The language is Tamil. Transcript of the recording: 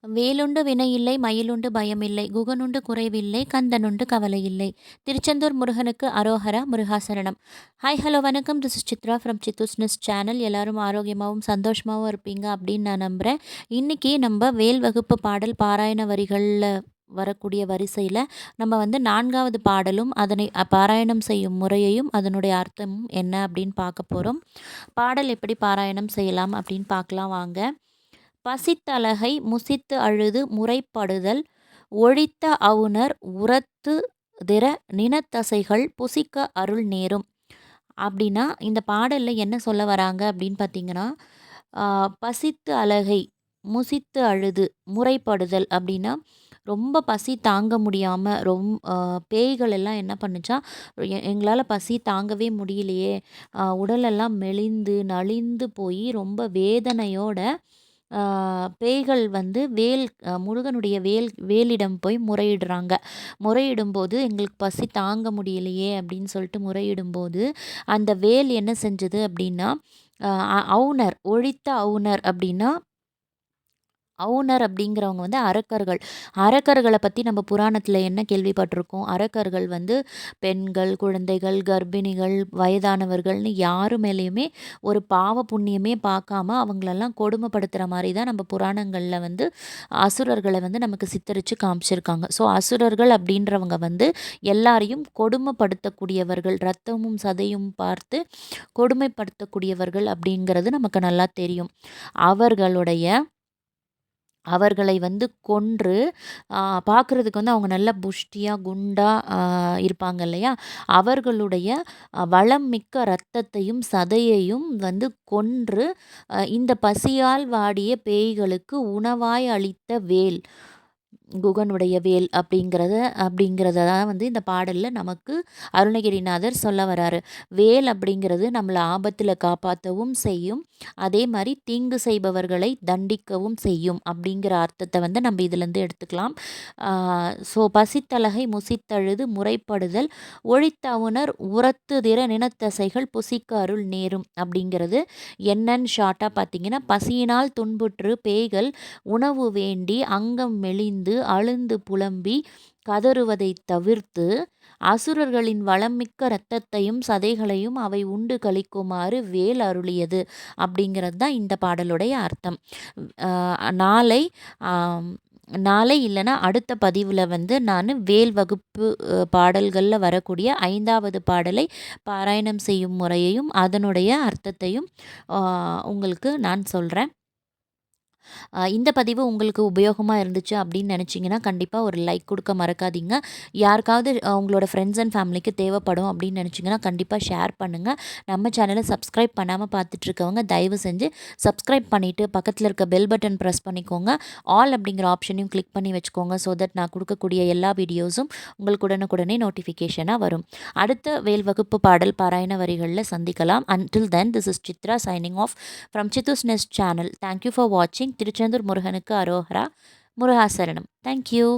வேலுண்டு வினையில்லை மயிலுண்டு பயமில்லை குகனுண்டு குறைவில்லை கந்தனுண்டு கவலை இல்லை. திருச்செந்தூர் முருகனுக்கு அரோஹரா முருகாசரணம். ஹாய் ஹலோ வணக்கம், this is Chitra from Chittu's nest channel. எல்லாரும் ஆரோக்கியமாகவும் சந்தோஷமாகவும் இருப்பீங்க அப்படின்னு நான் நம்புகிறேன். இன்றைக்கி நம்ம வேல் வகுப்பு பாடல் பாராயண வரிகளில் வரக்கூடிய வரிசையில் நம்ம வந்து 4வது பாடலும் அதனை பாராயணம் செய்யும் முறையையும் அதனுடைய அர்த்தமும் என்ன அப்படின்னு பார்க்க போகிறோம். பாடல் எப்படி பாராயணம் செய்யலாம் அப்படின்னு பார்க்கலாம் வாங்க. பசித்தலகை முசித்து அழுது முறைப்படுதல் ஒழித்த அவுணர் உரத்து திற நினத்தசைகள் புசிக்க அருள் நேரும். அப்படின்னா இந்த பாடலில் என்ன சொல்ல வராங்க அப்படின்னு பார்த்தீங்கன்னா, பசித்து அலகை முசித்து அழுது முறைப்படுதல் அப்படின்னா ரொம்ப பசி தாங்க முடியாமல் பேய்கள் எல்லாம் என்ன பண்ணுச்சா, எங்களால் பசி தாங்கவே முடியலையே, உடலெல்லாம் மெலிந்து நலிந்து போய் ரொம்ப வேதனையோட பேய்கள் வந்து முருகனுடைய வேலிடம் போய் முறையிடுறாங்க. முறையிடும்போது எங்களுக்கு பசி தாங்க முடியலையே அப்படின்னு சொல்லிட்டு முறையிடும்போது அந்த வேல் என்ன செஞ்சது அப்படின்னா, அவுணர் ஒழித்த அவுணர் அப்படின்னா, அவுணர் அப்படிங்கிறவங்க வந்து அரக்கர்கள். அரக்கர்களை பற்றி நம்ம புராணத்தில் என்ன கேள்விப்பட்டிருக்கோம், அரக்கர்கள் வந்து பெண்கள், குழந்தைகள், கர்ப்பிணிகள், வயதானவர்கள்னு யாரு மேலேயுமே ஒரு பாவ புண்ணியமே பார்க்காம அவங்களெல்லாம் கொடுமைப்படுத்துகிற மாதிரி தான் நம்ம புராணங்களில் வந்து அசுரர்களை வந்து நமக்கு சித்தரித்து காமிச்சிருக்காங்க. ஸோ அசுரர்கள் அப்படின்றவங்க வந்து எல்லாரையும் கொடுமைப்படுத்தக்கூடியவர்கள், ரத்தமும் சதையும் பார்த்து கொடுமைப்படுத்தக்கூடியவர்கள் அப்படிங்கிறது நமக்கு நல்லா தெரியும். அவர்களை வந்து கொன்று பார்க்குறதுக்கு வந்து அவங்க நல்ல புஷ்டியாக குண்டாக இருப்பாங்க இல்லையா, அவர்களுடைய வளம் மிக்க இரத்தத்தையும் சதையையும் வந்து கொன்று இந்த பசியால் வாடிய பேய்களுக்கு உணவாய் அளித்த வேல், குகனுடைய வேல் அப்படிங்கிறத தான் வந்து இந்த பாடலில் நமக்கு அருணகிரிநாதர் சொல்ல வராரு. வேல் அப்படிங்கிறது நம்மளை ஆபத்தில் காப்பாற்றவும் செய்யும், அதே மாதிரி தீங்கு செய்பவர்களை தண்டிக்கவும் செய்யும் அப்படிங்கிற அர்த்தத்தை வந்து நம்ம இதிலேருந்து எடுத்துக்கலாம். ஸோ பசித்தலகை முசித்தழுது முறைப்படுதல் ஒழித்தவுணர் உரத்துதிர நினத்தசைகள் புசிக்க அருள் நேரும் அப்படிங்கிறது என்னன்னு ஷார்ட்டாக பார்த்தீங்கன்னா, பசியினால் துன்புற்று பேய்கள் உணவு வேண்டி அங்கம் மெலிந்து அழுந்து புலம்பி கதறுவதை தவிர்த்து அசுரர்களின் வளமிக்க இரத்தத்தையும் சதைகளையும் அவை உண்டு கழிக்குமாறு வேல் அருளியது அப்படிங்கிறது தான் இந்த பாடலுடைய அர்த்தம். நாளை நாளை இல்லைன்னா அடுத்த பதிவில் வந்து நான் வேல் வகுப்பு பாடல்களில் வரக்கூடிய 5வது பாடலை பாராயணம் செய்யும் முறையையும் அதனுடைய அர்த்தத்தையும் உங்களுக்கு நான் சொல்கிறேன். இந்த பதிவு உங்களுக்கு உபயோகமாக இருந்துச்சு அப்படின்னு நினச்சிங்கன்னா கண்டிப்பாக ஒரு லைக் கொடுக்க மறக்காதீங்க. யாருக்காவது உங்களோட ஃப்ரெண்ட்ஸ் அண்ட் ஃபேமிலிக்கு தேவைப்படும் அப்படின்னு நினச்சிங்கன்னா கண்டிப்பாக ஷேர் பண்ணுங்கள். நம்ம சேனலை சப்ஸ்கிரைப் பண்ணாமல் பார்த்துட்ருக்கவங்க தயவு செஞ்சு சப்ஸ்கிரைப் பண்ணிவிட்டு பக்கத்தில் இருக்க பெல் பட்டன் ப்ரெஸ் பண்ணிக்கோங்க. ஆல் அப்படிங்கிற ஆப்ஷனையும் கிளிக் பண்ணி வச்சுக்கோங்க. ஸோ தட் நான் கொடுக்கக்கூடிய எல்லா வீடியோஸும் உங்களுக்கு உடனுக்குடனே நோட்டிஃபிகேஷனாக வரும். அடுத்த வேல் வகுப்பு பாடல் பாராயண வரிகளில் சந்திக்கலாம். Until then, this is Chitra signing off from Chittu's nest channel. Thank you for வாட்சிங். திருச்செந்தூர் முருகனுக்கு அரோஹரா முருகாசரணம். தேங்க்யூ.